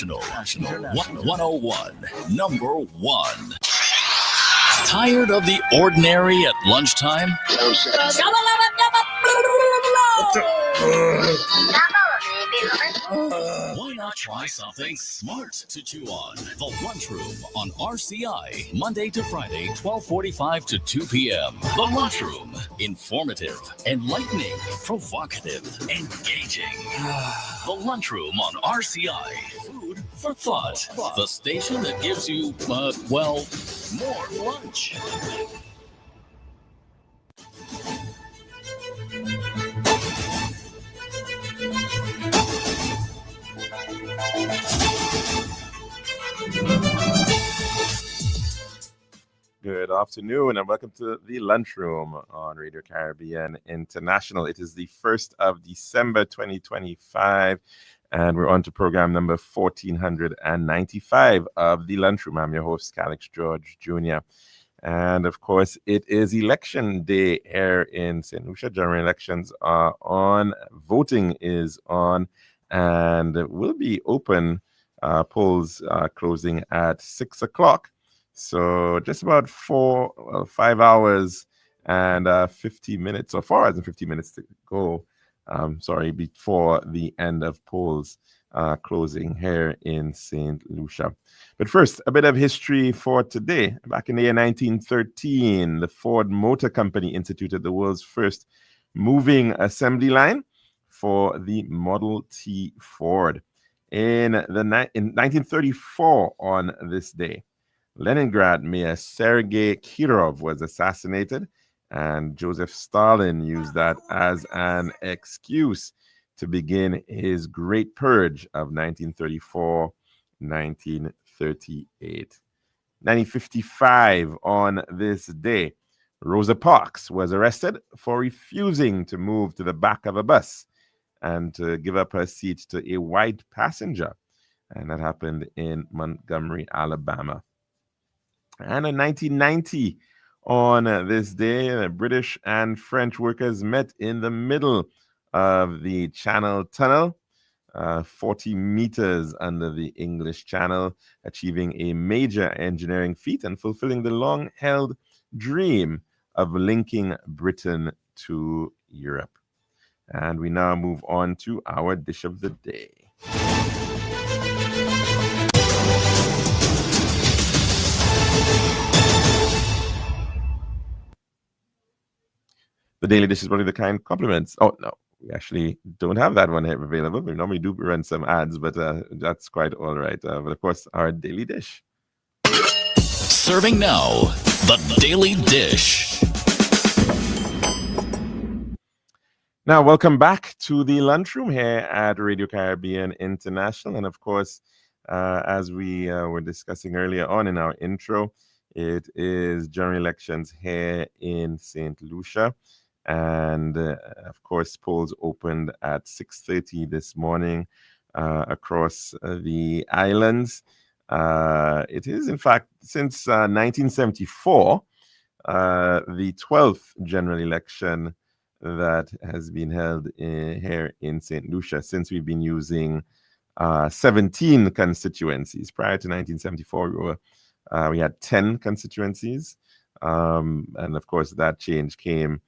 International 101, number one. Tired of the ordinary at lunchtime? Why not try something smart to chew on? The Lunchroom on RCI, Monday to Friday, 12:45 to 2 p.m. The Lunchroom, informative, enlightening, provocative, engaging. The Lunchroom on RCI, food for thought. The station that gives you, more lunch. Good afternoon and welcome to the Lunchroom on Radio Caribbean International. It is the 1st of December 2025 and we're on to program number 1495 of the Lunchroom. I'm your host, Calix George Jr. And of course, it is election day here in St. Lucia. General elections are on, voting is on, and will be open. Polls closing at 6 o'clock. So just about 5 hours and 50 minutes, or 4 hours and 50 minutes to go, before the end of polls closing here in St. Lucia. But first, a bit of history for today. Back in the year 1913, the Ford Motor Company instituted the world's first moving assembly line for the Model T Ford. In 1934, on this day, Leningrad Mayor Sergei Kirov was assassinated, and Joseph Stalin used that as an excuse to begin his Great Purge of 1934-1938. 1955, on this day, Rosa Parks was arrested for refusing to move to the back of a bus and to give up her seat to a white passenger. And that happened in Montgomery, Alabama. And in 1990, on this day, the British and French workers met in the middle of the Channel Tunnel, 40 meters under the English Channel, achieving a major engineering feat and fulfilling the long-held dream of linking Britain to Europe. And we now move on to our dish of the day. The daily dish is probably the kind compliments. Oh, no, we actually don't have that one here available. We normally do run some ads, but that's quite all right. But of course, our daily dish. Serving now, the daily dish. Now, welcome back to the Lunchroom here at Radio Caribbean International. And of course, as we were discussing earlier on in our intro, it is general elections here in St. Lucia. And of course, polls opened at 6:30 this morning across the islands. It is, in fact, since 1974, the 12th general election that has been held here in St. Lucia, since we've been using 17 constituencies. Prior to 1974, we had 10 constituencies. And of course, that change came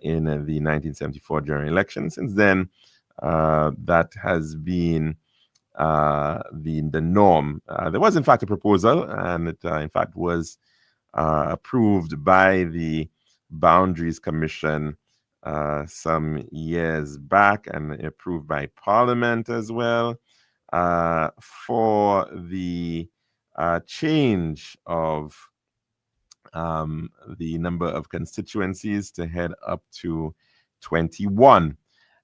in the 1974 general election. Since then, that has been the norm. There was, in fact, a proposal, and it, in fact, was approved by the Boundaries Commission some years back and approved by Parliament as well, for the change of the number of constituencies to head up to 21.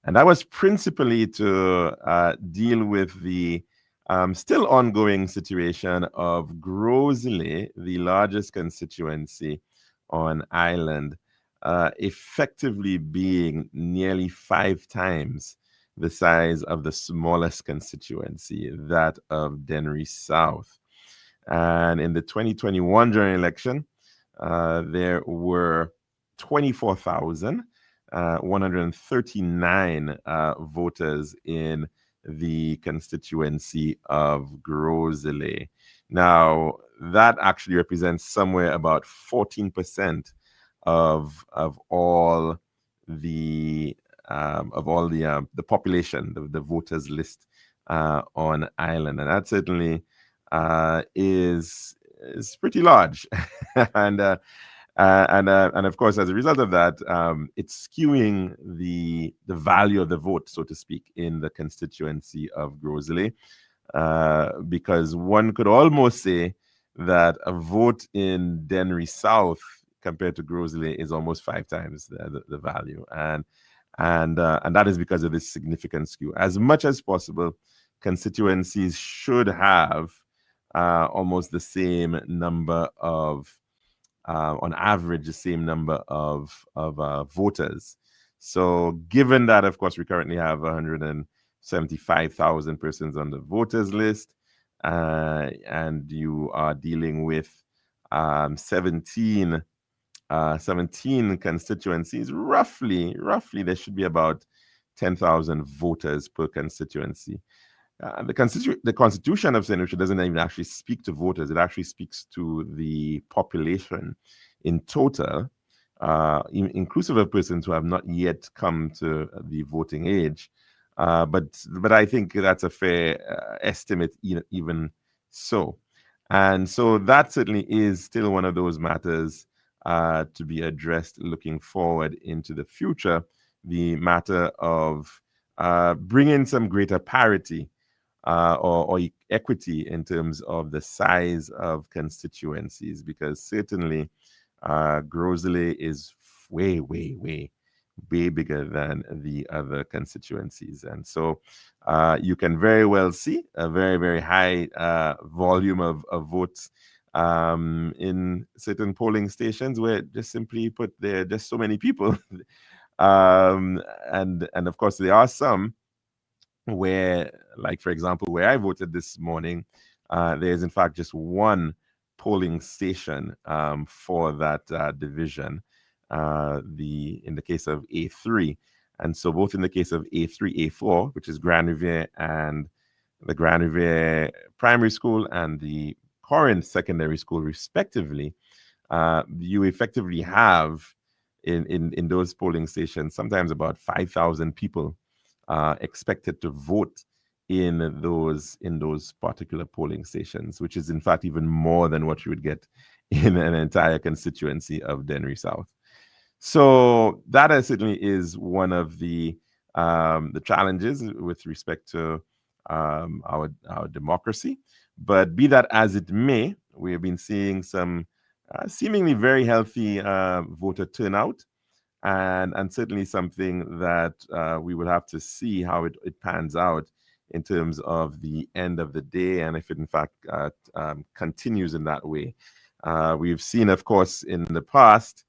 And that was principally to deal with the still ongoing situation of Grosley, the largest constituency on island, effectively being nearly 5 times the size of the smallest constituency, that of Dennery South. And in the 2021 general election, there were 24,139 voters in the constituency of Grosley. Now, that actually represents somewhere about 14% of all the population, the voters list on Ireland, and that certainly is pretty large, and and of course, as a result of that, it's skewing the value of the vote, so to speak, in the constituency of Grosley, because one could almost say that a vote in Dennery South compared to Grosley is almost 5 times the value, and that is because of this significant skew. As much as possible, constituencies should have almost the same number of, on average, the same number of voters. So, given that, of course, we currently have 175,000 persons on the voters list, and you are dealing with 17 constituencies, roughly there should be about 10,000 voters per constituency. The Constitution of St. Lucia doesn't even actually speak to voters. It actually speaks to the population in total, inclusive of persons who have not yet come to the voting age. But I think that's a fair estimate, even so. And so that certainly is still one of those matters to be addressed looking forward into the future, the matter of bringing some greater parity or equity in terms of the size of constituencies, because certainly Grosley is way bigger than the other constituencies. And so you can very well see a very high volume of votes in certain polling stations where just simply put, there are just so many people. And of course, there are some where, like, for example, where I voted this morning, there is in fact just one polling station for that division, in the case of A3. And so both in the case of A3, A4, which is Grand Riviere and the Grand Riviere Primary School and the Corinth Secondary School, respectively, you effectively have in those polling stations sometimes about 5,000 people expected to vote in those particular polling stations, which is in fact even more than what you would get in an entire constituency of Dennery South. So that certainly is one of the challenges with respect to our democracy. But be that as it may, we have been seeing some seemingly very healthy voter turnout, and certainly something that we will have to see how it pans out in terms of the end of the day, and if it in fact continues in that way. We've seen, of course, in the past,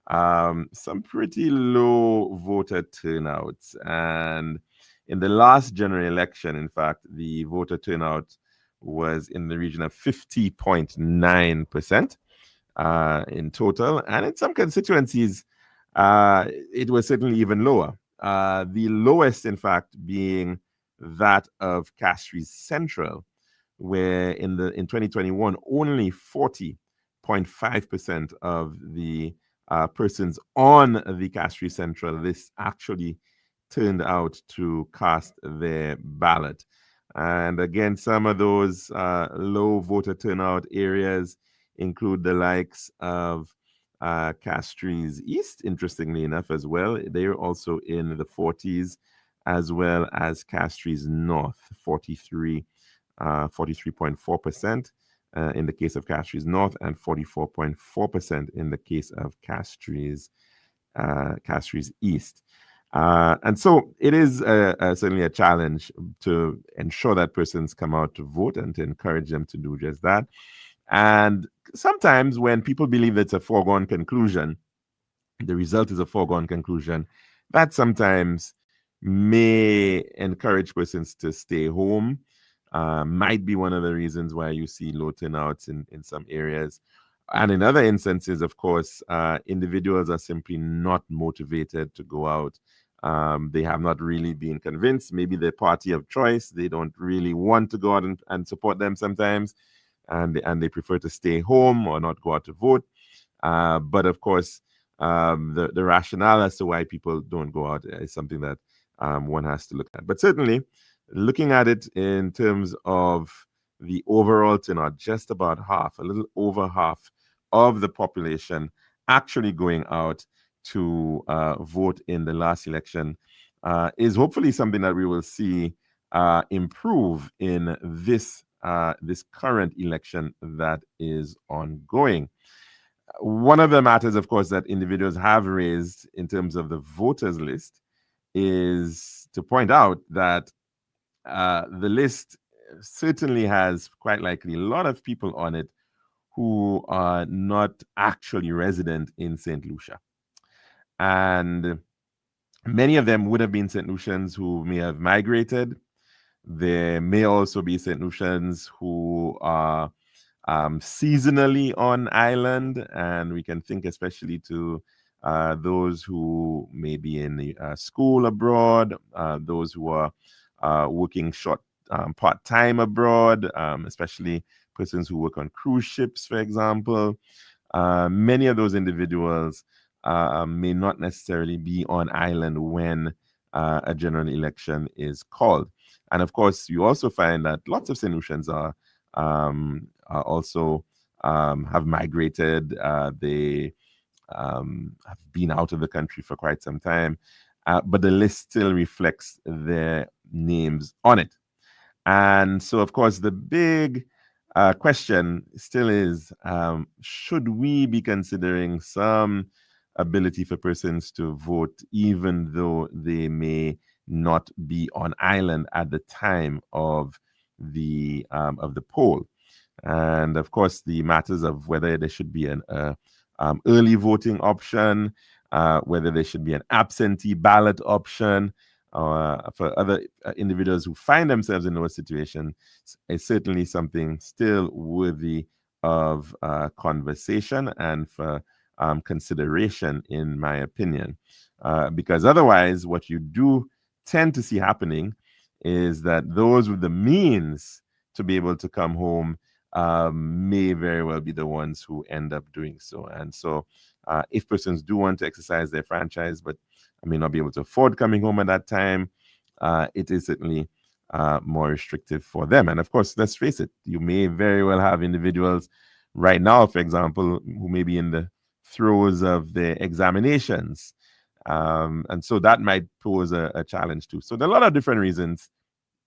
some pretty low voter turnouts. And in the last general election, in fact, the voter turnout was in the region of 50.9% in total. And in some constituencies, it was certainly even lower. The lowest, in fact, being that of Castries Central, where in 2021, only 40.5% of the persons on the Castries Central list actually turned out to cast their ballot. And again, some of those low voter turnout areas include the likes of Castries East, interestingly enough, as well. They're also in the 40s, as well as Castries North, 43.4% in the case of Castries North, and 44.4% in the case of Castries East. And so it is certainly a challenge to ensure that persons come out to vote and to encourage them to do just that. And sometimes when people believe it's a foregone conclusion, the result is a foregone conclusion, that sometimes may encourage persons to stay home. Might be one of the reasons why you see low turnouts in some areas. And in other instances, of course, individuals are simply not motivated to go out They have not really been convinced. Maybe the party of choice, they don't really want to go out and support them sometimes, and they prefer to stay home or not go out to vote. But of course, the rationale as to why people don't go out is something that one has to look at. But certainly, looking at it in terms of the overall turnout, just about half, a little over half of the population actually going out to vote in the last election is hopefully something that we will see improve in this current election that is ongoing. One of the matters, of course, that individuals have raised in terms of the voters list is to point out that the list certainly has quite likely a lot of people on it who are not actually resident in St. Lucia. And many of them would have been St. Lucians who may have migrated. There may also be St. Lucians who are seasonally on island, and we can think especially to those who may be in the school abroad, those who are working short part-time abroad, especially persons who work on cruise ships, for example. Many of those individuals may not necessarily be on island when a general election is called. And of course, you also find that lots of St. Lucians are also have migrated. They have been out of the country for quite some time, but the list still reflects their names on it. And so, of course, the big question still is, should we be considering some ability for persons to vote even though they may not be on island at the time of the poll? And of course, the matters of whether there should be an early voting option, whether there should be an absentee ballot option, for other individuals who find themselves in those situations, is certainly something still worthy of conversation and for consideration, in my opinion. Because otherwise, what you do tend to see happening is that those with the means to be able to come home may very well be the ones who end up doing so. And so if persons do want to exercise their franchise, but I may not be able to afford coming home at that time, it is certainly more restrictive for them. And of course, let's face it, you may very well have individuals right now, for example, who may be in the throes of their examinations. And so that might pose a challenge too. So there are a lot of different reasons,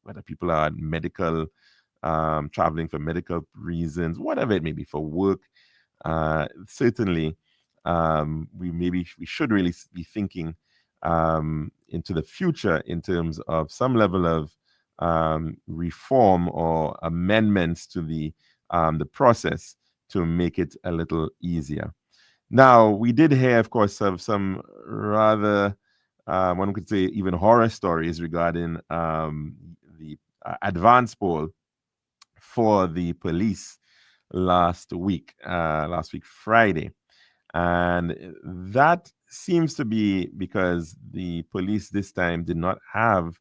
whether people are medical, traveling for medical reasons, whatever it may be, for work. Certainly, we should really be thinking into the future in terms of some level of reform or amendments to the process to make it a little easier. Now, we did hear, of course, of some rather, one could say, even horror stories regarding the advance poll for the police last week Friday. And that seems to be because the police this time did not have,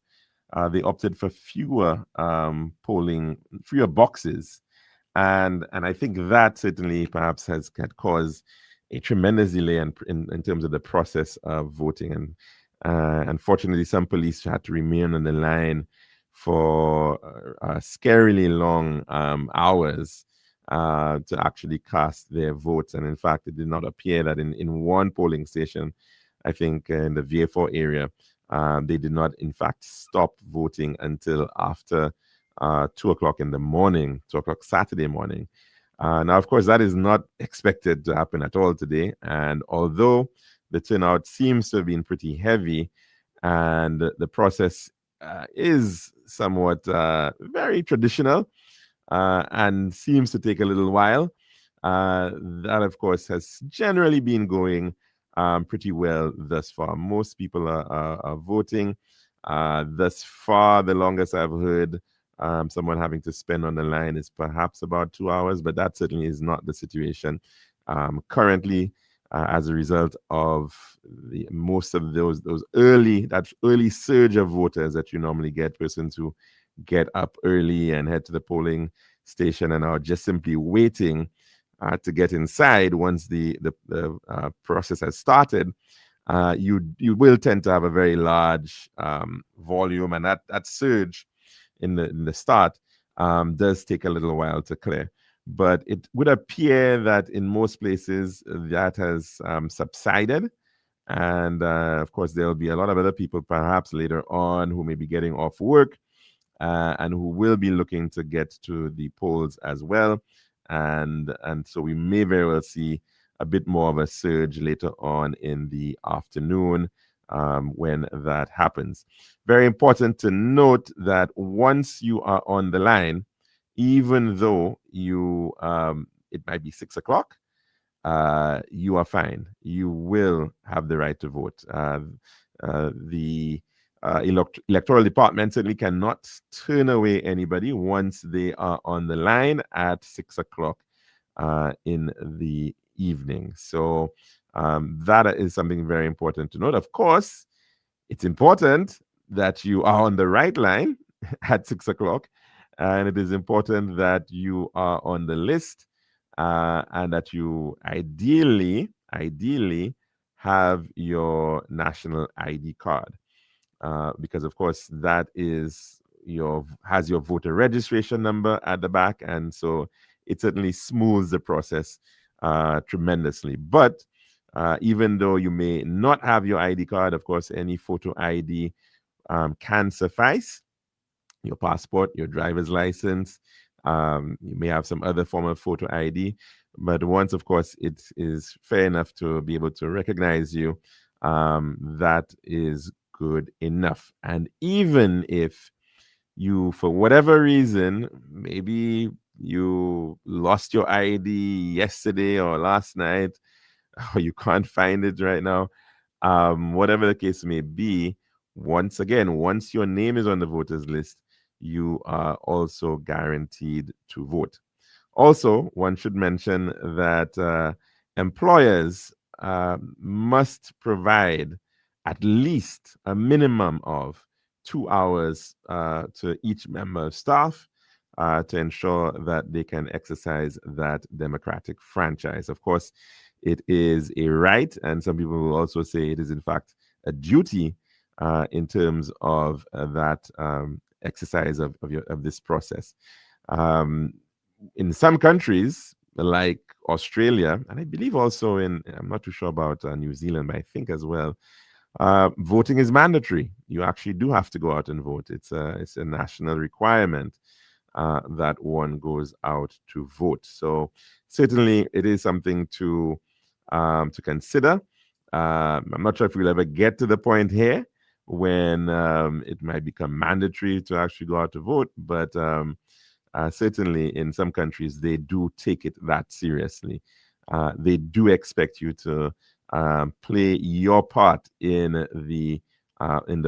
they opted for fewer boxes. And I think that certainly perhaps had caused a tremendous delay in terms of the process of voting. And unfortunately, some police had to remain on the line for scarily long hours to actually cast their votes. And in fact, it did not appear that in one polling station, I think in the VA4 area, they did not, in fact, stop voting until after 2 o'clock in the morning, 2 o'clock Saturday morning. Now, of course, that is not expected to happen at all today. And although the turnout seems to have been pretty heavy and the process is somewhat very traditional and seems to take a little while, that, of course, has generally been going pretty well thus far. Most people are voting. Thus far, the longest I've heard someone having to spend on the line is perhaps about 2 hours, but that certainly is not the situation currently. as a result of most of those early surge of voters that you normally get, persons who get up early and head to the polling station and are just simply waiting to get inside once the process has started. You will tend to have a very large volume, and that surge in the start does take a little while to clear. But it would appear that in most places that has subsided. And of course, there'll be a lot of other people perhaps later on who may be getting off work and who will be looking to get to the polls as well. And so we may very well see a bit more of a surge later on in the afternoon when that happens. Very important to note that once you are on the line, even though it might be 6 o'clock, you are fine. You will have the right to vote. The electoral department certainly cannot turn away anybody once they are on the line at 6 o'clock in the evening. So that is something very important to note. Of course, it's important that you are on the right line at 6 o'clock, and it is important that you are on the list and that you ideally have your national ID card. Because of course that has your voter registration number at the back, and so it certainly smooths the process tremendously. But even though you may not have your ID card, of course, any photo ID can suffice. Your passport, your driver's license, you may have some other form of photo ID, but once, of course, it is fair enough to be able to recognize you, that is good enough. And even if you, for whatever reason, maybe you lost your ID yesterday or last night, or you can't find it right now, whatever the case may be, once your name is on the voters list, you are also guaranteed to vote. Also, one should mention that employers must provide at least a minimum of 2 hours to each member of staff to ensure that they can exercise that democratic franchise. Of course, it is a right, and some people will also say it is, in fact, a duty in terms of that exercise of this process. In some countries, like Australia, and I believe also I'm not too sure about New Zealand, but I think as well, voting is mandatory. You actually do have to go out and vote. It's a national requirement that one goes out to vote. So certainly it is something to consider. I'm not sure if we'll ever get to the point here when it might become mandatory to actually go out to vote, but certainly in some countries they do take it that seriously. They do expect you to play your part in the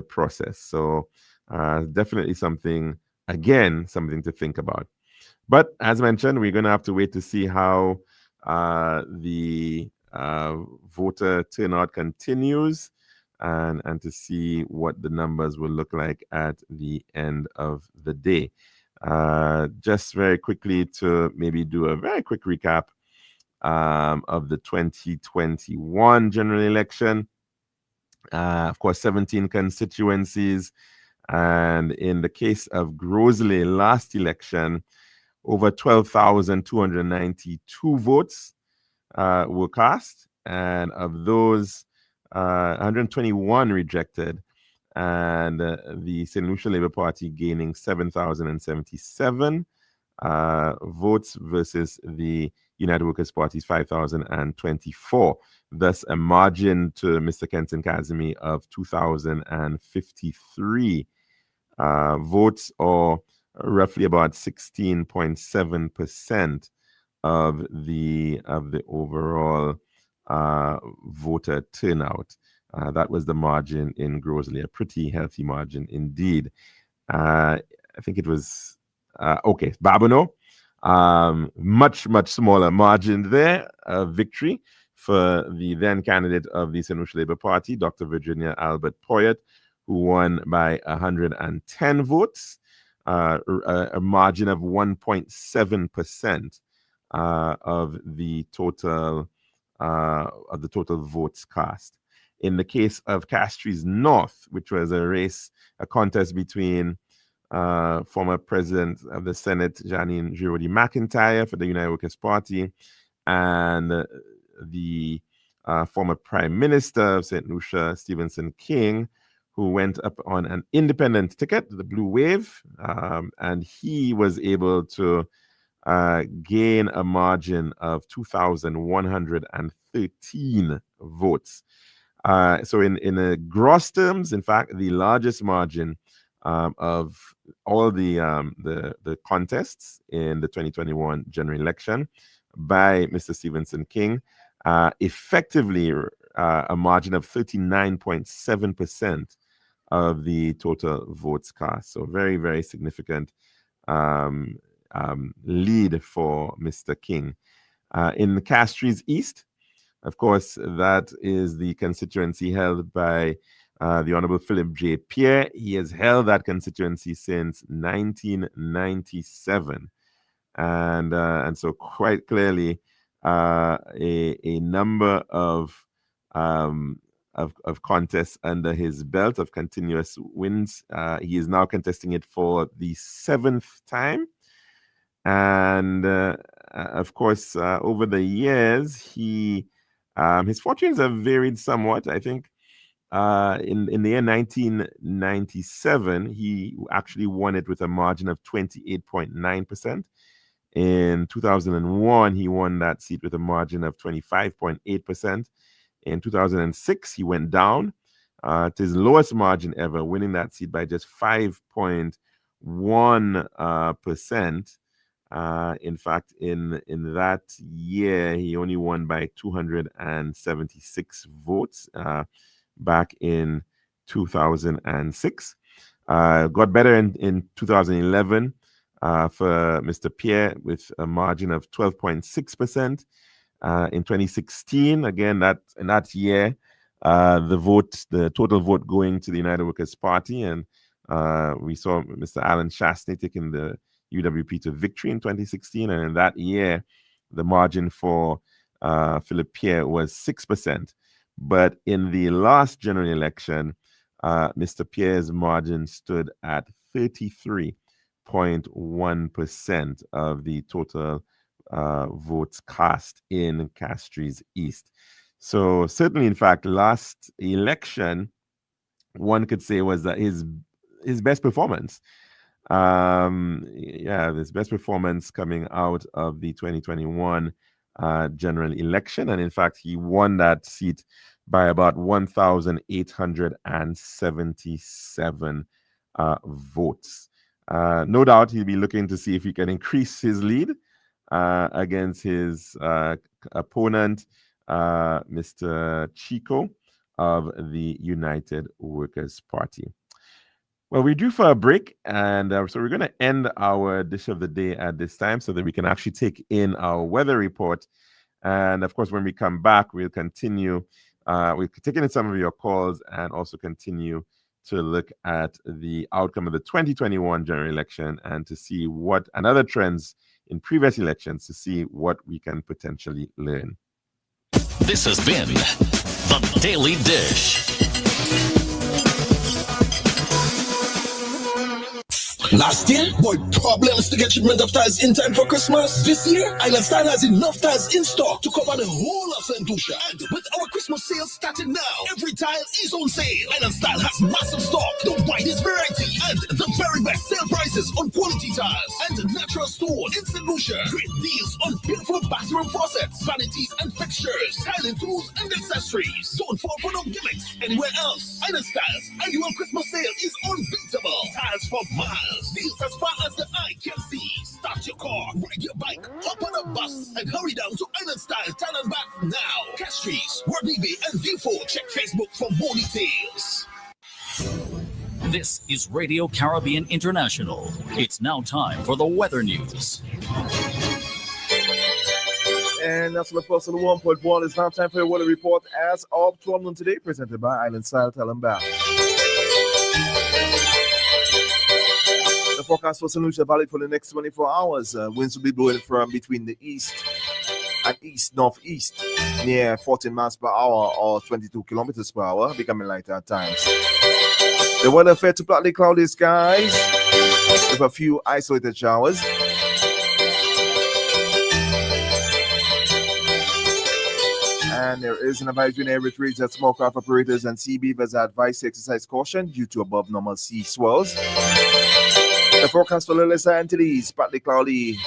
process. So definitely something to think about. But as mentioned, we're going to have to wait to see how the voter turnout continues, and to see what the numbers will look like at the end of the day. Just very quickly to maybe do a very quick recap of the 2021 general election. Of course, 17 constituencies. And in the case of Grosley, last election, over 12,292 votes were cast. And of those, 121 rejected. And the St. Lucia Labour Party gaining 7,077 votes versus the United Workers' Party's 5,024. Thus, a margin to Mr. Kenton Kazimi of 2,053 votes, or roughly about 16.7% of the overall voter turnout. That was the margin in Grosley, a pretty healthy margin indeed. I think it was Babonneau, much smaller margin there, victory for the then candidate of the St. Lucia Labour Party, Dr. Virginia Albert Poyet, who won by 110 votes, a margin of 1.7% of the total votes cast. In the case of Castries North, which was a contest between former President of the Senate, Janine Giraudy McIntyre for the United Workers' Party, and the former Prime Minister of St. Lucia, Stevenson King, who went up on an independent ticket, the Blue Wave, and he was able to gain a margin of 2,113 votes. So in gross terms, in fact, the largest margin of all the contests in the 2021 general election by Mr. Stevenson King, effectively a margin of 39.7% of the total votes cast. So very, very significant lead for Mr. King. In Castries East, of course, that is the constituency held by the Honorable Philip J. Pierre. He has held that constituency since 1997. And so quite clearly, a number of contests under his belt of continuous wins. He is now contesting it for the 7th time. And of course, over the years, his fortunes have varied somewhat. I think in the year 1997, he actually won it with a margin of 28.9%. In 2001, he won that seat with a margin of 25.8%. In 2006, he went down to his lowest margin ever, winning that seat by just 5.1%. In fact, in that year, he only won by 276 votes back in 2006. Got better in 2011 for Mr. Pierre with a margin of 12.6%. In 2016, again, in that year, the total vote going to the United Workers' Party, and we saw Mr. Alan Shastney taking the UWP to victory in 2016, and in that year, the margin for Philip Pierre was 6%. But in the last general election, Mr. Pierre's margin stood at 33.1% of the total votes cast in Castries East. So certainly, in fact, last election, one could say was that his best performance. His best performance coming out of the 2021 general election. And in fact, he won that seat by about 1,877 votes. No doubt he'll be looking to see if he can increase his lead against his opponent, Mr. Chico of the United Workers' Party. Well, we're due for a break, and so we're going to end our dish of the day at this time so that we can actually take in our weather report. And of course, when we come back, we'll continue. We'll take in some of your calls and also continue to look at the outcome of the 2021 general election and to see what and other trends in previous elections to see what we can potentially learn. This has been The Daily Dish. Last year, boy, problems to get shipment of tiles in time for Christmas. This year, Island Style has enough tiles in stock to cover the whole of St. Lucia. And with our Christmas sale starting now, every tile is on sale. Island Style has massive stock, the widest variety, and the very best sale prices on quality tiles and natural stone in St. Lucia. Great deals on beautiful bathroom faucets, vanities and fixtures, tiling tools and accessories. Don't fall for no gimmicks anywhere else. Island Style's annual Christmas sale is unbeatable. Tiles for miles. Deals as far as the eye can see. Start your car, ride your bike, hop on a bus, and hurry down to Island Style Tile and Bath now. Castries, Wardebe, and Viewful. Check Facebook for more details. This is Radio Caribbean International. It's now time for the weather news. And that's the first of the 1.1. It's now time for your weather report as of 12 noon today, presented by Island Style Tell 'em Back. The forecast for St. Lucia valid for the next 24 hours. Winds will be blowing from between the east and east-northeast near 14 miles per hour or 22 kilometers per hour, becoming lighter at times. The weather fair to partly cloudy skies with a few isolated showers. And there is an advisory in every reads that small craft operators and sea beavers are advised to exercise caution due to above normal sea swells. The forecast for Lilith Antilles, partly cloudy.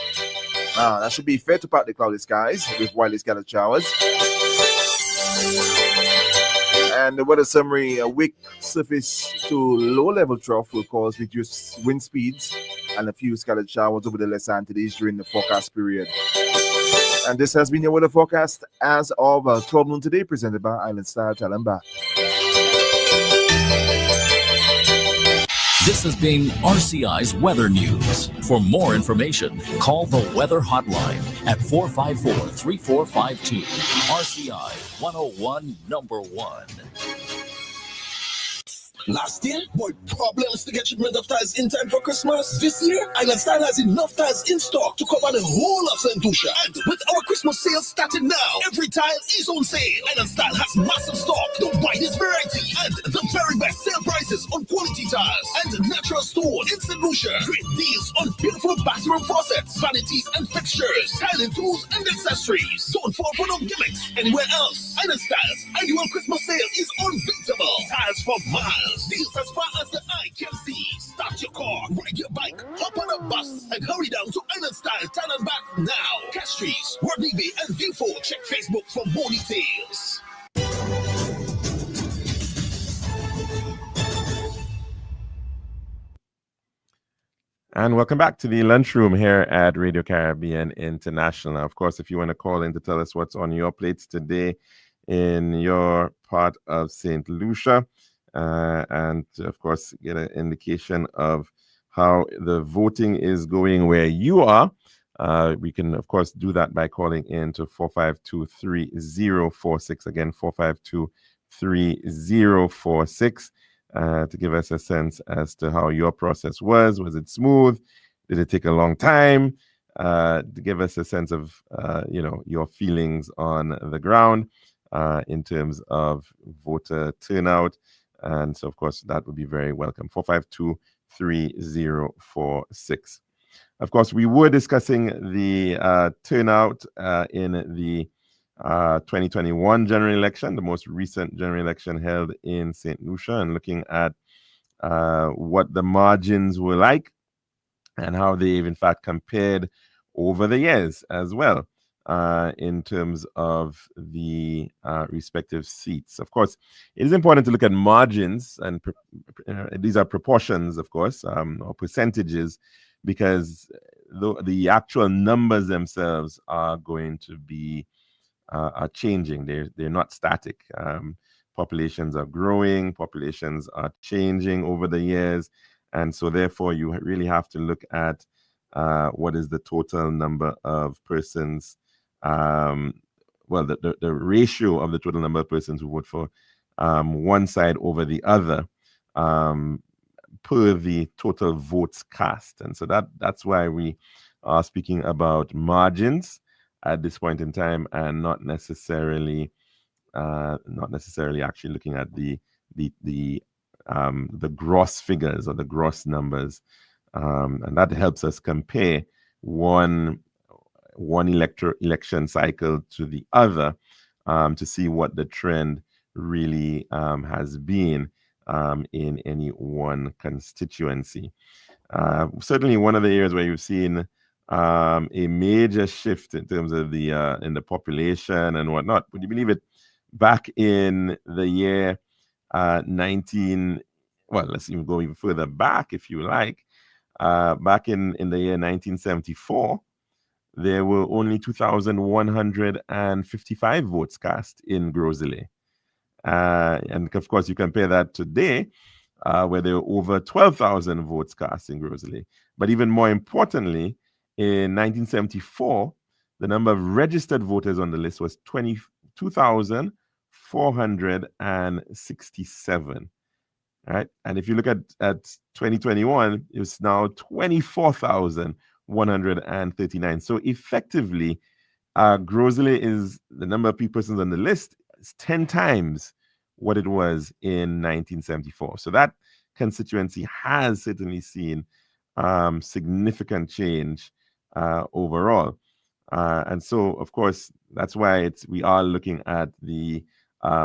That should be fair to partly cloudy skies with widely scattered showers. And the weather summary, a weak surface to low level trough will cause reduced wind speeds and a few scattered showers over the Les Antilles during the forecast period. And this has been your weather forecast as of 12 noon today, presented by Island Style Tell 'em Back. This has been RCI's Weather News. For more information, call the Weather Hotline at 454-3452. RCI 101 number 1. Last year, boy, problems to get shipment of tires in time for Christmas. This year, Island Style has enough tires in stock to cover the whole of St. Lucia. And with our Christmas sale starting now, every tile is on sale. Island Style has massive stock, the widest variety, and the very best sale prices on quality tires and natural stone in St. Lucia. Great deals on beautiful bathroom faucets, vanities and fixtures, tiling tools and accessories. Don't fall for no gimmicks anywhere else. Island Style's annual Christmas sale is unbeatable. Tires for miles. Deals as far as the eye can see. Start your car, ride your bike, hop on a bus, and hurry down to Island Style Tell 'em Back now. Castries, Wordleby, and Viewfo. Check Facebook for more details. And welcome back to the lunchroom here at Radio Caribbean International. Now, of course, if you want to call in to tell us what's on your plates today in your part of St. Lucia, and of course get an indication of how the voting is going where you are, we can of course do that by calling in to 452-3046. Again, 452-3046, to give us a sense as to how your process was. Was it smooth? Did it take a long time? To give us a sense of your feelings on the ground in terms of voter turnout. And so, of course, that would be very welcome. 452-3046. Of course, we were discussing the turnout in the 2021 general election, the most recent general election held in St. Lucia, and looking at what the margins were like and how they've, in fact, compared over the years as well. In terms of the respective seats. Of course, it is important to look at margins, and these are proportions, of course, or percentages, because the actual numbers themselves are going to be are changing. They're not static. Populations are growing, populations are changing over the years, and so therefore you really have to look at what is the total number of persons. The ratio of the total number of persons who vote for one side over the other per the total votes cast. And so that's why we are speaking about margins at this point in time, and not necessarily actually looking at the gross figures or the gross numbers, and that helps us compare one election cycle to the other, to see what the trend really has been in any one constituency. Certainly one of the areas where you've seen a major shift in terms of the in the population and whatnot. Would you believe it? Back in the year let's even go even further back, if you like. Back in the year 1974, there were only 2,155 votes cast in Gros-Islet. And of course, you compare that today, where there were over 12,000 votes cast in Gros-Islet. But even more importantly, in 1974, the number of registered voters on the list was 22,467. Right. And if you look at 2021, it's now 24,139. So effectively, Grosley is the number of persons on the list is 10 times what it was in 1974. So that constituency has certainly seen significant change overall. And so, of course, that's why we are looking at the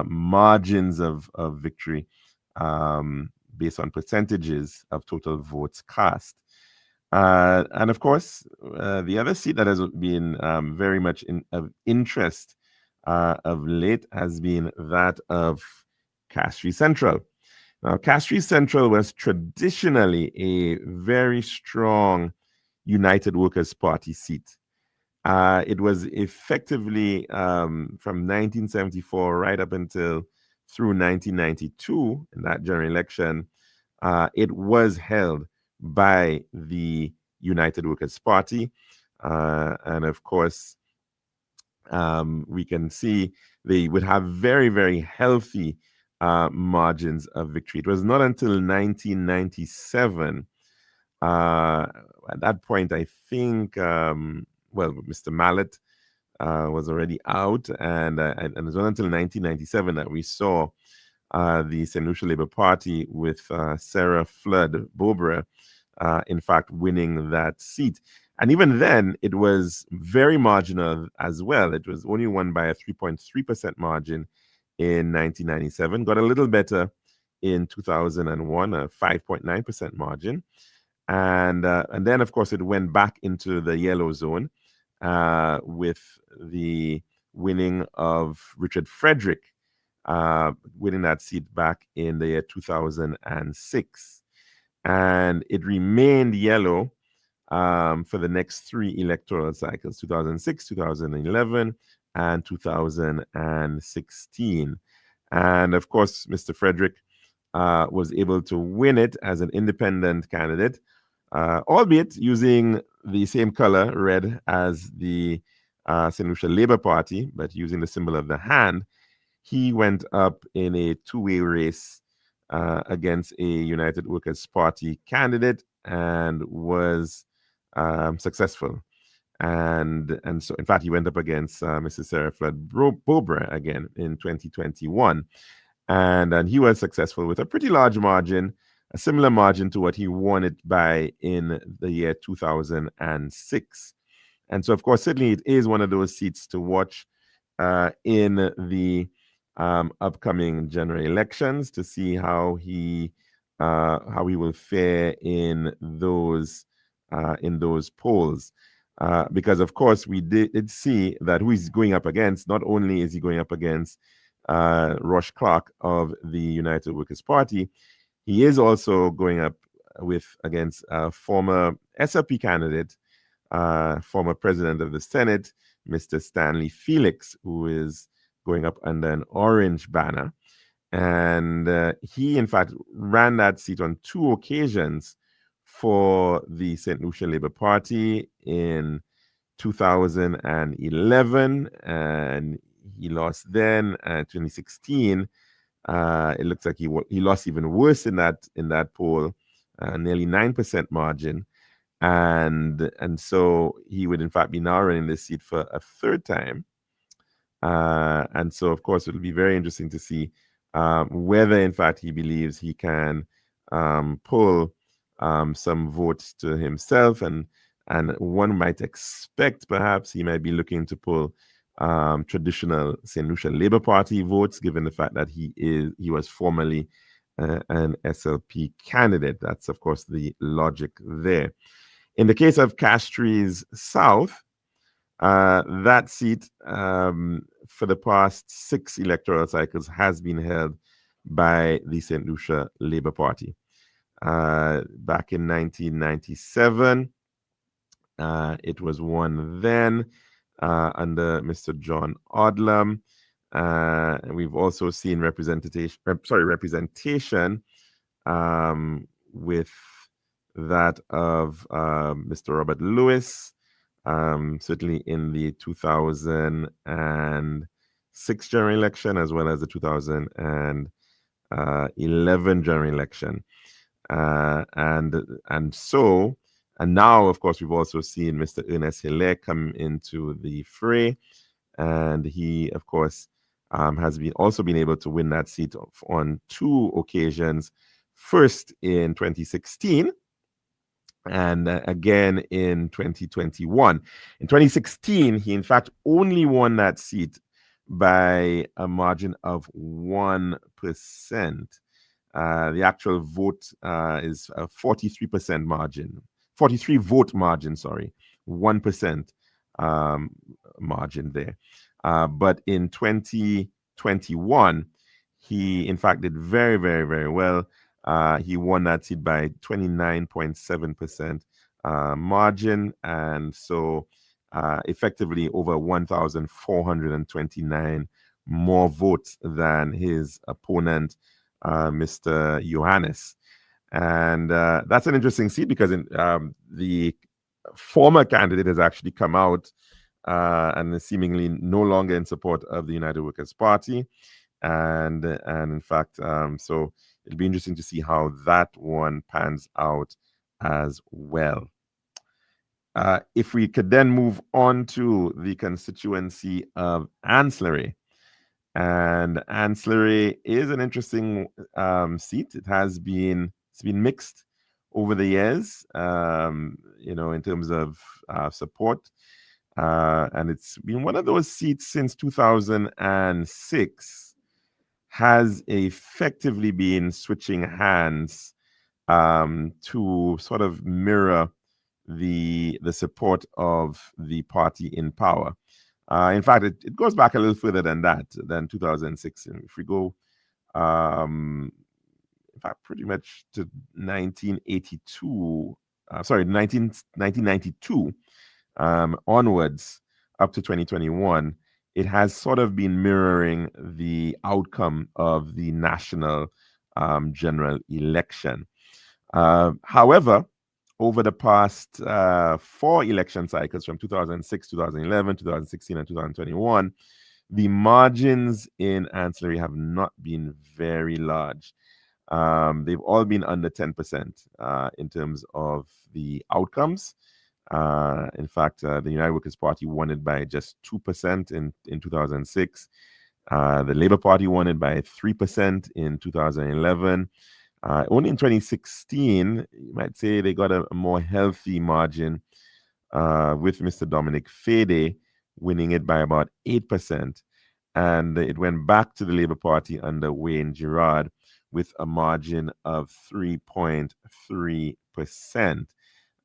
margins of victory based on percentages of total votes cast. And of course, the other seat that has been very much of interest of late has been that of Castries Central. Now, Castries Central was traditionally a very strong United Workers' Party seat. It was effectively from 1974 right up until through 1992, in that general election, it was held by the United Workers' Party. And of course, we can see they would have very, very healthy margins of victory. It was not until 1997. At that point, I think, Mr. Mallet was already out, and it was not until 1997 that we saw the St. Lucia Labour Party with Sarah Flood Bobra, in fact, winning that seat. And even then, it was very marginal as well. It was only won by a 3.3% margin in 1997, got a little better in 2001, a 5.9% margin. And then, of course, it went back into the yellow zone with the winning of Richard Frederick, winning that seat back in the year 2006. And it remained yellow for the next three electoral cycles, 2006, 2011, and 2016. And of course, Mr. Frederick was able to win it as an independent candidate, albeit using the same color, red, as the St. Lucia Labour Party, but using the symbol of the hand. He went up in a two-way race against a United Workers' Party candidate and was successful. And so, in fact, he went up against Mrs. Sarah Flood Bobra again in 2021. And he was successful with a pretty large margin, a similar margin to what he won it by in the year 2006. And so, of course, certainly it is one of those seats to watch in the upcoming general elections to see how he will fare in those polls. Because, of course, we did see that who he's going up against. Not only is he going up against Rush Clark of the United Workers' Party, he is also going up against a former SLP candidate, former president of the Senate, Mr. Stanley Felix, who is going up under an orange banner. And he, in fact, ran that seat on two occasions for the St. Lucia Labour Party in 2011, and he lost then. 2016, it looks like he lost even worse in that poll, nearly 9% margin, and so he would in fact be now running this seat for a third time. And so, of course, it'll be very interesting to see whether, in fact, he believes he can pull some votes to himself, and one might expect perhaps he might be looking to pull traditional St. Lucia Labour Party votes, given the fact that he was formerly an SLP candidate. That's, of course, the logic there. In the case of Castries South, that seat for the past 6 electoral cycles has been held by the St. Lucia Labour Party. Back in 1997, it was won then under Mr. John Odlum. And we've also seen representation with that of Mr. Robert Lewis, certainly in the 2006 general election as well as the 2011 general election. And now, of course, we've also seen Mr. Ernest Hilaire come into the fray, and he, of course, has also been able to win that seat on 2 occasions. First in 2016, and again in 2021. In 2016, he in fact only won that seat by a margin of 1%. The actual vote is a 43% margin, 43 vote margin, sorry, 1% margin there. But in 2021, he in fact did very, very, very well. He won that seat by 29.7% margin, and so effectively over 1,429 more votes than his opponent, Mr. Johannes. And that's an interesting seat because the former candidate has actually come out and is seemingly no longer in support of the United Workers' Party. And in fact, so it'll be interesting to see how that one pans out as well. If we could then move on to the constituency of Ancillary. And Ancillary is an interesting seat. It's been mixed over the years, in terms of support. And it's been one of those seats since 2006, has effectively been switching hands to sort of mirror the support of the party in power. In fact, it goes back a little further than 2006. And if we go, in fact, pretty much to 1992 onwards up to 2021, it has sort of been mirroring the outcome of the national general election. However, over the past 4 election cycles from 2006, 2011, 2016, and 2021, the margins in Ancillary have not been very large. They've all been under 10% in terms of the outcomes. In fact, the United Workers' Party won it by just 2% in 2006. The Labour Party won it by 3% in 2011. Only in 2016, you might say they got a more healthy margin with Mr. Dominic Fede winning it by about 8%. And it went back to the Labour Party under Wayne Gerard with a margin of 3.3%.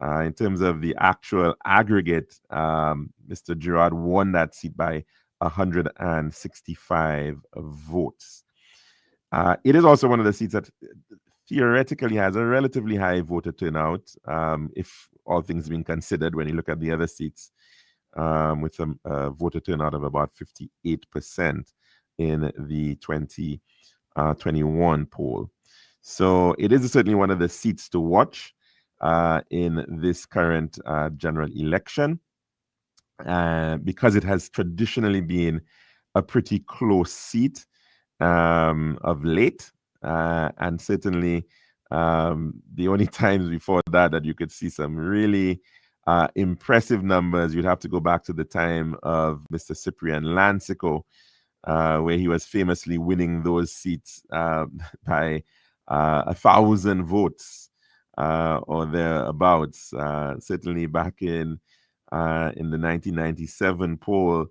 In terms of the actual aggregate, Mr. Gerard won that seat by 165 votes. It is also one of the seats that theoretically has a relatively high voter turnout, if all things being considered, when you look at the other seats, with a voter turnout of about 58% in the 2021 poll. So it is certainly one of the seats to watch in this current general election, because it has traditionally been a pretty close seat of late, and certainly the only times before that you could see some really impressive numbers, you'd have to go back to the time of Mr. Cyprian Lansico, where he was famously winning those seats by 1,000 votes or thereabouts. Certainly back in the 1997 poll,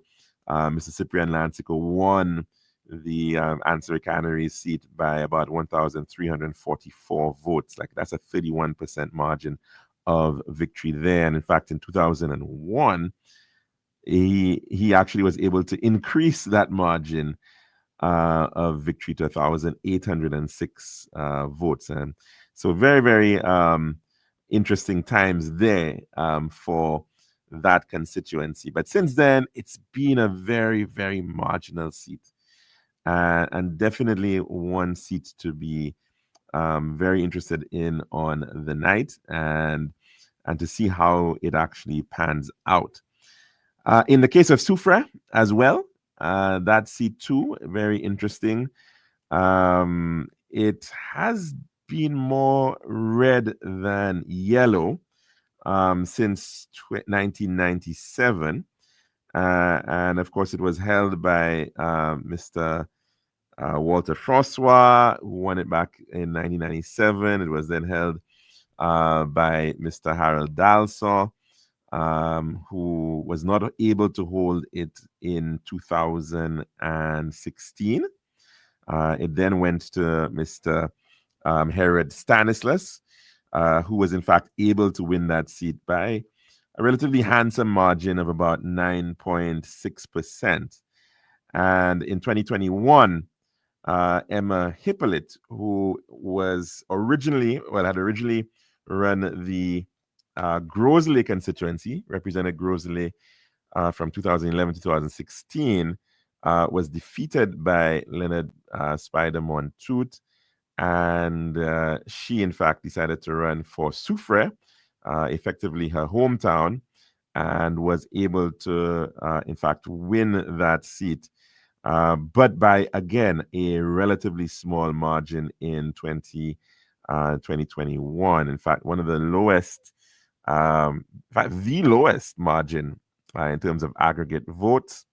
Mr. Cyprian Lansico won the Ancillary Canaries seat by about 1,344 votes. Like, that's a 31% margin of victory there. And in fact, in 2001, he actually was able to increase that margin of victory to 1,806 votes. And so very, very interesting times there for that constituency. But since then, it's been a very, very marginal seat. And definitely one seat to be very interested in on the night. And and to see how it actually pans out. In the case of Soufrière as well, that seat too, very interesting. It has been more red than yellow since 1997. And of course, it was held by Mr. Walter Francois, who won it back in 1997. It was then held by Mr. Harold Dalsaw, who was not able to hold it in 2016. It then went to Mr. Herod Stanislas, who was in fact able to win that seat by a relatively handsome margin of about 9.6%. And in 2021, Emma Hippolyte, who had originally run the Grosley constituency, represented Grosley from 2011 to 2016, was defeated by Leonard Spider Montoute, and she, in fact, decided to run for Soufrière, effectively her hometown, and was able to, in fact, win that seat, but by, again, a relatively small margin in 2021. In fact, one of the lowest, in fact, the lowest margin in terms of aggregate votes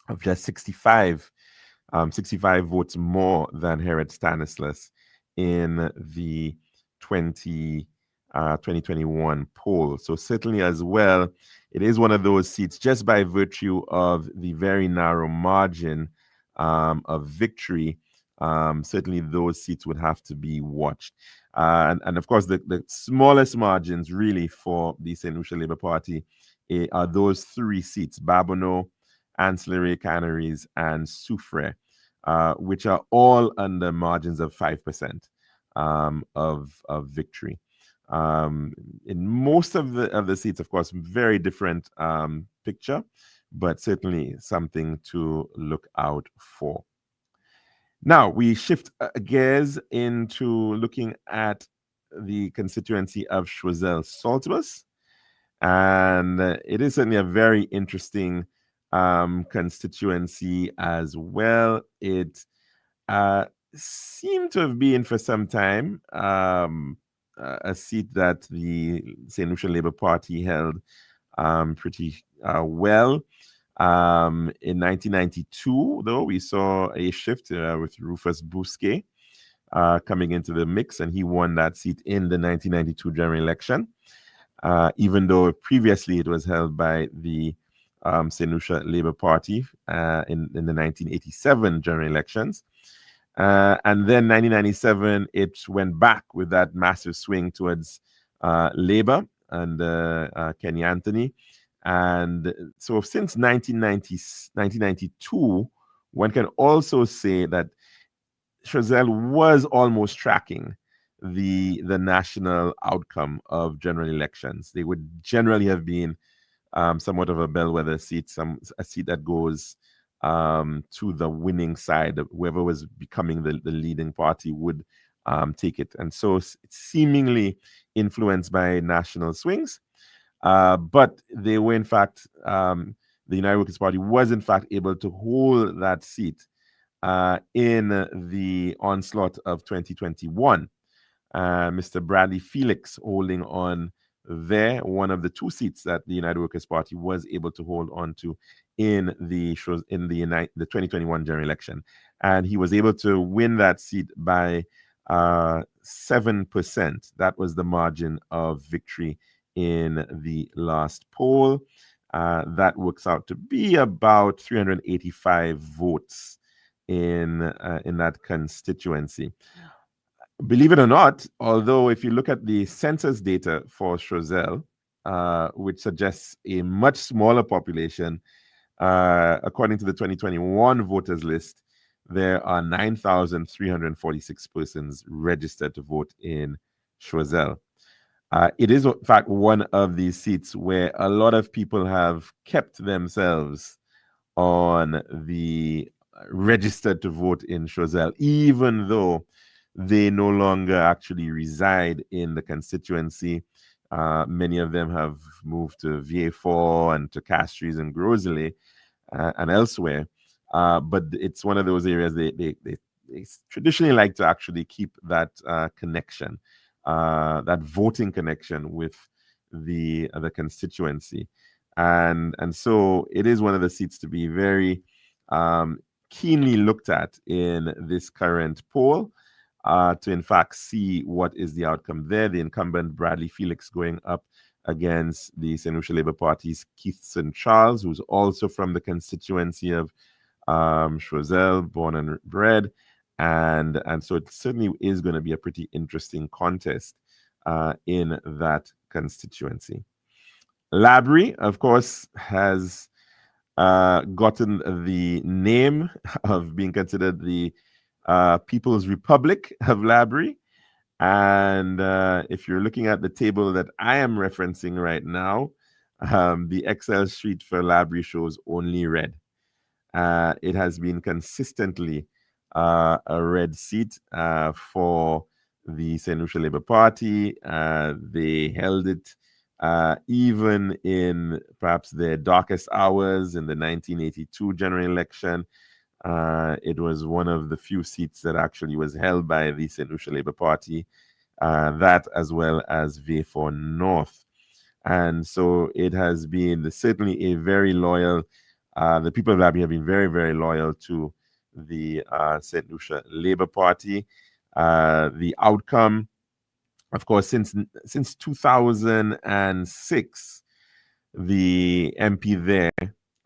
of just 65 votes more than Herod Stanislas in the 2021 poll. So certainly as well, it is one of those seats just by virtue of the very narrow margin of victory. Certainly those seats would have to be watched. And of course, the smallest margins really for the St. Lucia Labour Party are those three seats: Babonneau, Ancillary Canneries, and Soufrière, which are all under margins of 5% of victory. In most of the seats, of course, very different picture, but certainly something to look out for. Now we shift gears into looking at the constituency of Choiseul-Saltibus, and it is certainly a very interesting constituency as well. It seemed to have been for some time a seat that the St. Lucia Labour Party held pretty well. In 1992, though, we saw a shift with Rufus Bousquet coming into the mix, and he won that seat in the 1992 general election, even though previously it was held by the St. Lucia Labour Party in the 1987 general elections. And then 1997, it went back with that massive swing towards Labour and Kenny Anthony. And so since 1992, one can also say that Choiseul was almost tracking the national outcome of general elections. They would generally have been somewhat of a bellwether seat, a seat that goes to the winning side. Whoever was becoming the leading party would take it. And so it's seemingly influenced by national swings. But they were, in fact, the United Workers' Party was, in fact, able to hold that seat in the onslaught of 2021. Mr. Bradley Felix holding on there, one of the two seats that the United Workers' Party was able to hold on to in the 2021 general election. And he was able to win that seat by 7%. That was the margin of victory in the last poll. That works out to be about 385 votes in that constituency. Believe it or not, although if you look at the census data for Choiseul, which suggests a much smaller population, according to the 2021 voters list, there are 9,346 persons registered to vote in Choiseul. It is, in fact, one of these seats where a lot of people have kept themselves on the registered to vote in Choiseul, even though they no longer actually reside in the constituency. Many of them have moved to VA4 and to Castries and Grosley and elsewhere. But it's one of those areas they traditionally like to actually keep that connection, that voting connection with the constituency. And so it is one of the seats to be very keenly looked at in this current poll, to in fact see what is the outcome there. The incumbent Bradley Felix going up against the St. Lucia Labour Party's Keith St. Charles, who's also from the constituency of Choiseul, born and bred. And so it certainly is going to be a pretty interesting contest in that constituency. Labrie, of course, has gotten the name of being considered the People's Republic of Labrie. And if you're looking at the table that I am referencing right now, the Excel sheet for Labrie shows only red. It has been consistently a red seat for the St. Lucia Labour Party. They held it even in perhaps their darkest hours in the 1982 general election. It was one of the few seats that actually was held by the St. Lucia Labour Party, that as well as VA4 North. And so it has been certainly a very loyal, the people of Labrie have been very, very loyal to the St. Lucia Labour Party. The outcome, of course, since 2006, the MP there,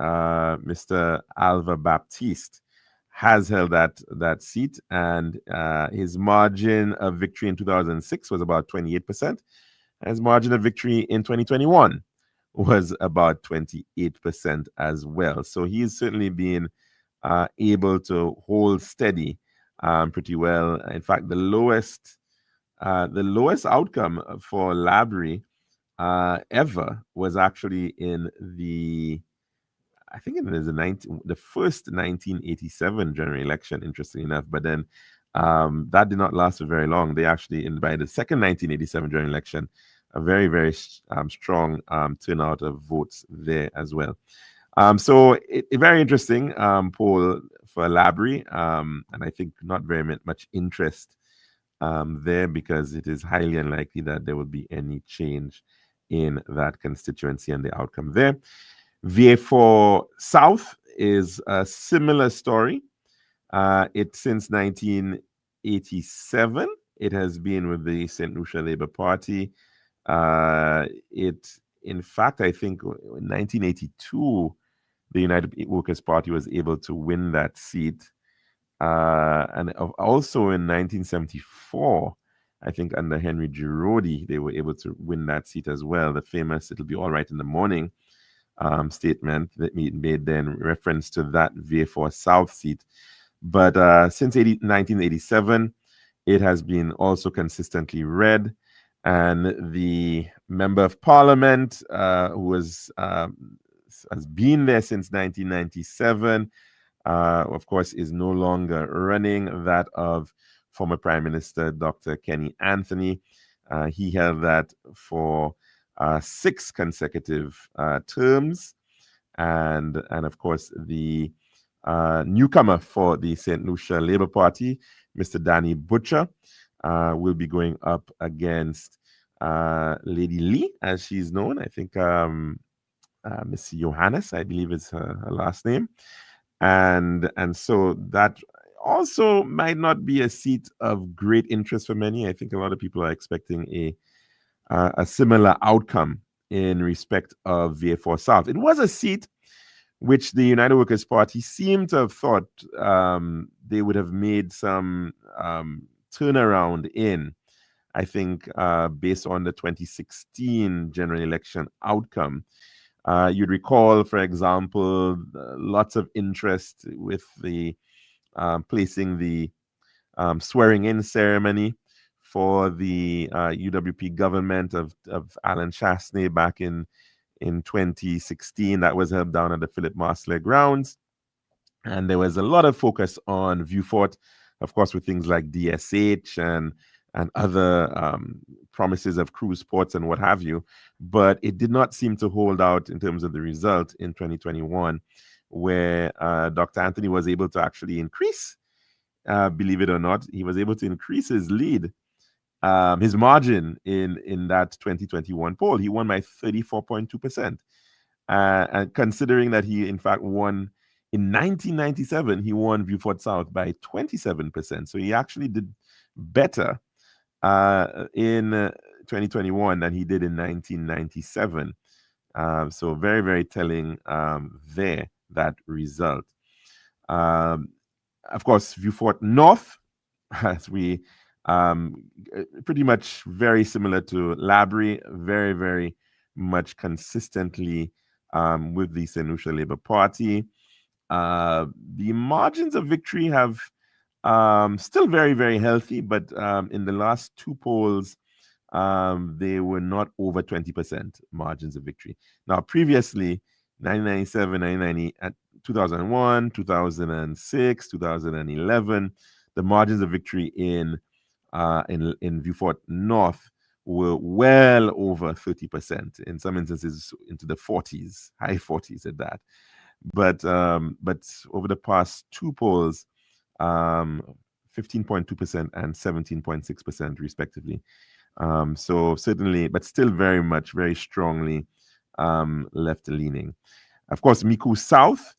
Mr. Alva Baptiste, has held that seat, and his margin of victory in 2006 was about 28%. His margin of victory in 2021 was about 28% as well. So he's certainly been able to hold steady pretty well. In fact, the lowest outcome for Labrie ever was actually in the, I think it was the first 1987 general election, interestingly enough. But then that did not last for very long. They actually, by the second 1987 general election, a very, very strong turnout of votes there as well. So a very interesting poll for Labrie, and I think not very much interest there, because it is highly unlikely that there will be any change in that constituency and the outcome there. VA4 South is a similar story. It since 1987, it has been with the St. Lucia Labour Party. In fact, I think in 1982, the United Workers' Party was able to win that seat. And also in 1974, I think under Henry Girodi, they were able to win that seat as well. The famous "It'll be all right in the morning" statement that made then reference to that VA4 South seat. But since 1987, it has been also consistently red. And the member of parliament, who has been there since 1997, of course, is no longer running, that of former Prime Minister Dr. Kenny Anthony. He held that for 6 consecutive terms. And of course, the newcomer for the St. Lucia Labour Party, Mr. Danny Butcher, will be going up against Lady Lee, as she's known. I think Miss Johannes, I believe is her last name. And so that also might not be a seat of great interest for many. I think a lot of people are expecting a similar outcome in respect of VA4 South. It was a seat which the United Workers' Party seemed to have thought they would have made some turnaround in, I think, based on the 2016 general election outcome. You'd recall, for example, lots of interest with the placing the swearing-in ceremony for the UWP government of Alan Chasney back in 2016. That was held down at the Philip Marsler grounds. And there was a lot of focus on Vieux Fort, of course, with things like DSH and and other promises of cruise ports and what have you. But it did not seem to hold out in terms of the result in 2021, where Dr. Anthony was able to actually increase, believe it or not, he was able to increase his lead, his margin in that 2021 poll. He won by 34.2%. And considering that he, in fact, won in 1997, he won Beaufort South by 27%. So he actually did better in 2021 than he did in 1997. So very, very telling there, that result. Of course, Beaufort North, as we pretty much very similar to Labrie, very, very much consistently with the St. Lucia Labour Party. The margins of victory have still very, very healthy, but in the last two polls, they were not over 20% margins of victory. Now, previously, 1997, 1990, 2001, 2006, 2011, the margins of victory in Beaufort North were well over 30%, in some instances into the 40s, high 40s at that. But over the past two polls, 15.2% and 17.6% respectively. So certainly, but still very much, very strongly left leaning. Of course, Micoud South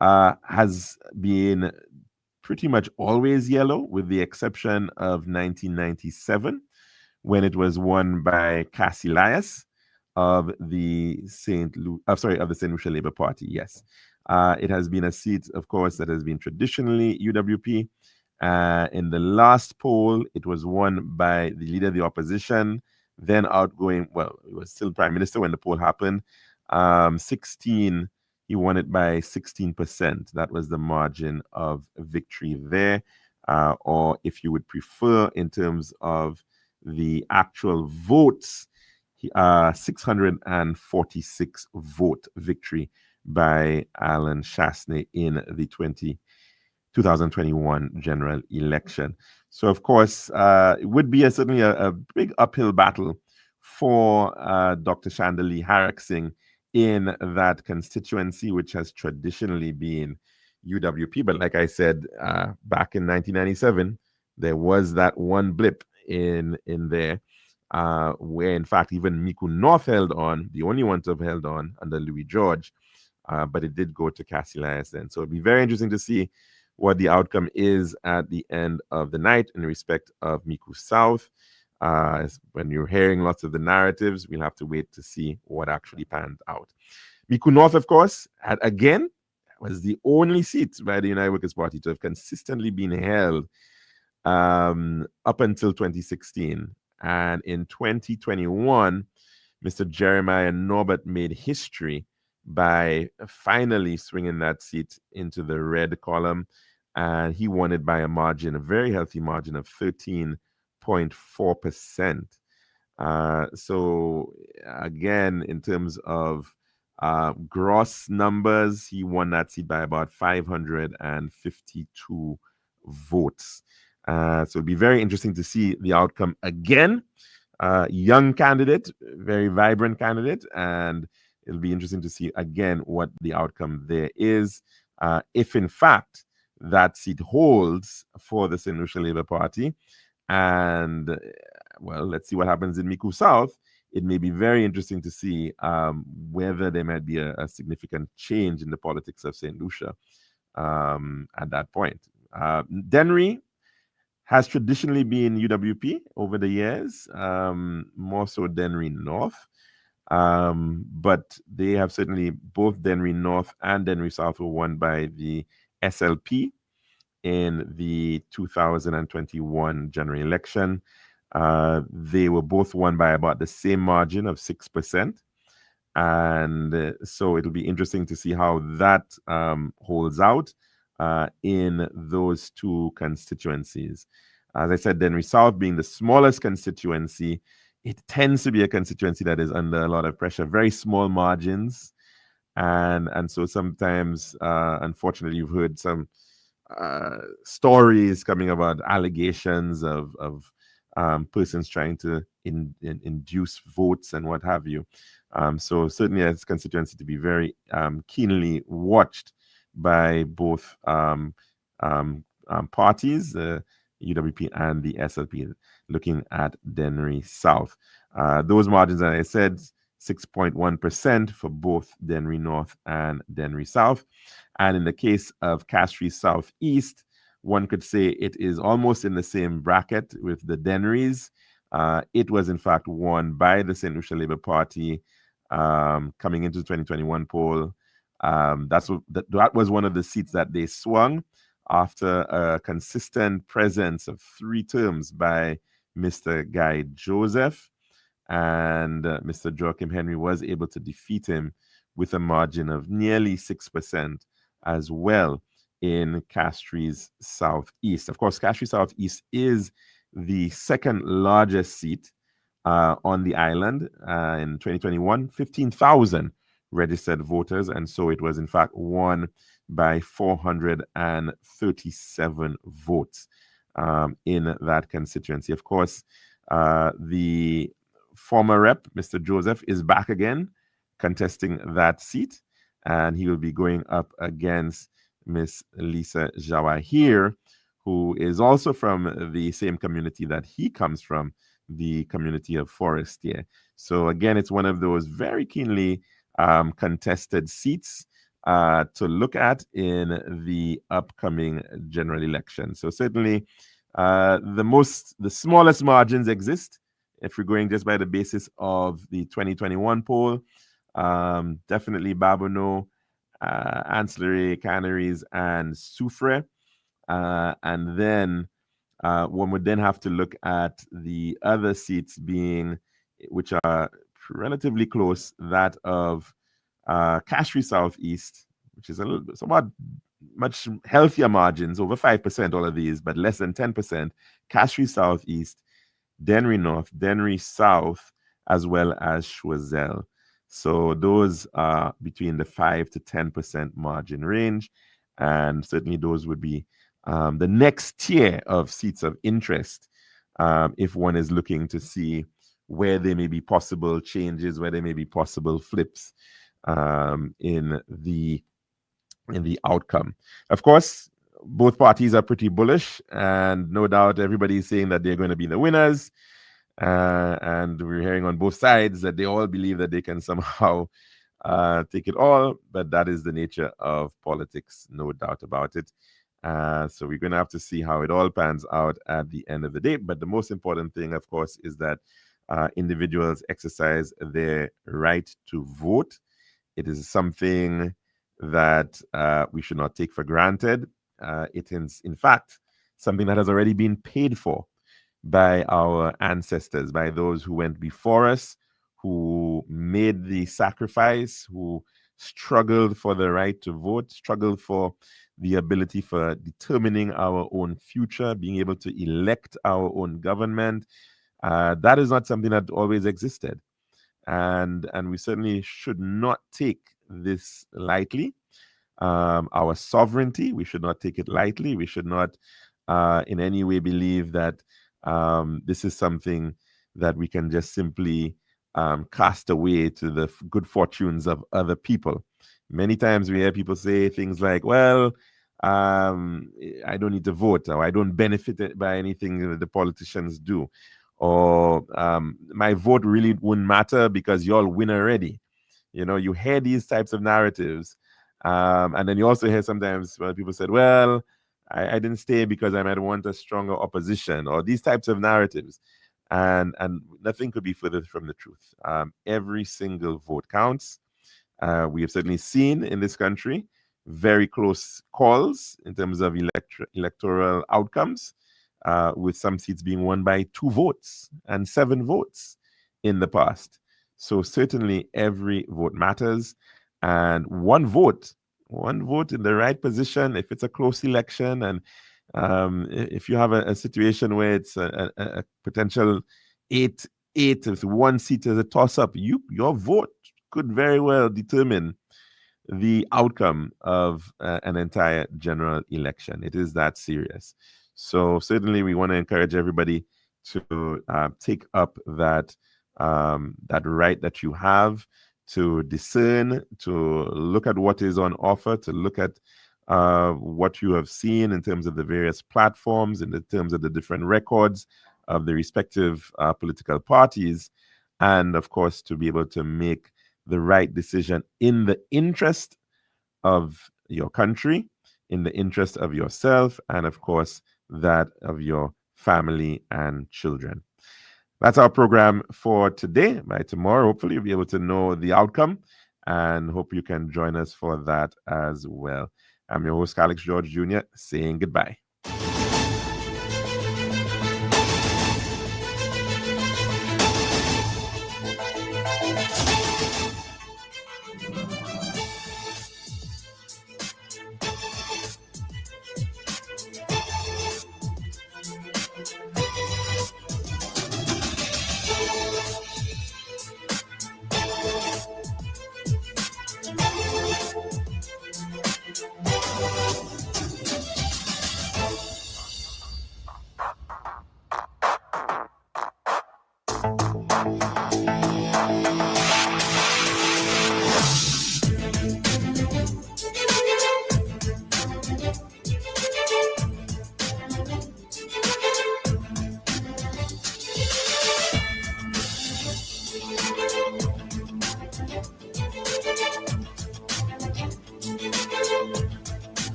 has been pretty much always yellow, with the exception of 1997, when it was won by Cassie Elias of the St. Lucia Labour Party. Yes, it has been a seat, of course, that has been traditionally UWP. In the last poll, it was won by the leader of the opposition, then outgoing. Well, he was still prime minister when the poll happened. 16. He won it by 16%. That was the margin of victory there. Or if you would prefer, in terms of the actual votes, 646 vote victory by Alan Chasney in the 2021 general election. So, of course, it would be certainly a big uphill battle for Dr. Chandali Harraksingh in that constituency, which has traditionally been UWP. But like I said, back in 1997, there was that one blip in there where, in fact, even Micoud North held on, the only one to have held on under Louis George, but it did go to Cassie Elias then. So it'd be very interesting to see what the outcome is at the end of the night in respect of Micoud South. When you're hearing lots of the narratives, we'll have to wait to see what actually panned out. Micoud North, of course, was the only seat by the United Workers' Party to have consistently been held up until 2016. And in 2021, Mr. Jeremiah Norbert made history by finally swinging that seat into the red column. And he won it by a margin, a very healthy margin of 13.4%. So again, in terms of gross numbers, he won that seat by about 552 votes. So it'll be very interesting to see the outcome again. Young candidate, very vibrant candidate, and it'll be interesting to see again what the outcome there is. If in fact that seat holds for the St. Lucia Labour Party, and well, let's see what happens in Micoud South. It may be very interesting to see whether there might be a significant change in the politics of St. Lucia at that point. Dennery has traditionally been UWP over the years, more so Dennery North. But they have certainly, both Dennery North and Dennery South were won by the SLP in the 2021 general election. They were both won by about the same margin of 6%. And so it'll be interesting to see how that holds out in those two constituencies. As I said, Dennery South being the smallest constituency, it tends to be a constituency that is under a lot of pressure, very small margins. And so sometimes, unfortunately, you've heard some stories coming about allegations of persons trying to induce votes and what have you. So certainly as constituency to be very keenly watched by both parties, UWP and the SLP, looking at Dennery South. Those margins, as I said, 6.1% for both Dennery North and Dennery South. And in the case of Castries Southeast, one could say it is almost in the same bracket with the Dennerys. It was in fact won by the St. Lucia Labour Party coming into the 2021 poll. That was one of the seats that they swung after a consistent presence of 3 terms by Mr. Guy Joseph. And Mr. Joachim Henry was able to defeat him with a margin of nearly 6% as well in Castries Southeast. Of course, Castries Southeast is the second largest seat on the island in 2021, 15,000 registered voters. And so it was, in fact, won by 437 votes in that constituency. Of course, the former rep, Mr. Joseph, is back again contesting that seat, and he will be going up against Miss Lisa Jawahir, who is also from the same community that he comes from, the community of Forestier. So again, it's one of those very keenly contested seats to look at in the upcoming general election. So certainly the smallest margins exist if we're going just by the basis of the 2021 poll. Definitely Babono, Ancillary, Canaries, and Soufre. And then one would then have to look at the other seats which are relatively close, that of Castries Southeast, which is somewhat much healthier margins, over 5%, all of these, but less than 10%. Castries Southeast, Dennery North, Dennery South, as well as Choiseul. So those are between the 5 to 10% margin range. And certainly those would be the next tier of seats of interest if one is looking to see where there may be possible changes, where there may be possible flips in the outcome. Of course, both parties are pretty bullish, and no doubt everybody's saying that they're going to be the winners. And we're hearing on both sides that they all believe that they can somehow take it all, but that is the nature of politics, no doubt about it. So we're going to have to see how it all pans out at the end of the day. But the most important thing, of course, is that individuals exercise their right to vote. It is something that we should not take for granted. It is, in fact, something that has already been paid for by our ancestors, by those who went before us, who made the sacrifice, who struggled for the right to vote, struggled for the ability for determining our own future, being able to elect our own government. That is not something that always existed. And we certainly should not take this lightly. Our sovereignty, we should not take it lightly. We should not in any way believe that this is something that we can just simply cast away to the good fortunes of other people. Many times we hear people say things like, well, I don't need to vote, or I don't benefit by anything that the politicians do, or my vote really wouldn't matter because you all win already. You know, you hear these types of narratives. And then you also hear sometimes when people said, well, I didn't stay because I might want a stronger opposition, or these types of narratives. And nothing could be further from the truth. Every single vote counts. We have certainly seen in this country very close calls in terms of electoral outcomes, with some seats being won by 2 votes and 7 votes in the past. So certainly every vote matters. And one vote in the right position, if it's a close election, and if you have a situation where it's a potential 8-8, if one seat is a toss-up, your vote could very well determine the outcome of an entire general election. It is that serious. So certainly we want to encourage everybody to take up that right that you have to discern, to look at what is on offer, to look at what you have seen in terms of the various platforms, in the terms of the different records of the respective political parties, and of course to be able to make the right decision in the interest of your country, in the interest of yourself, and of course that of your family and children. That's our program for today. By tomorrow, hopefully, you'll be able to know the outcome, and hope you can join us for that as well. I'm your host, Alex George Jr., saying goodbye.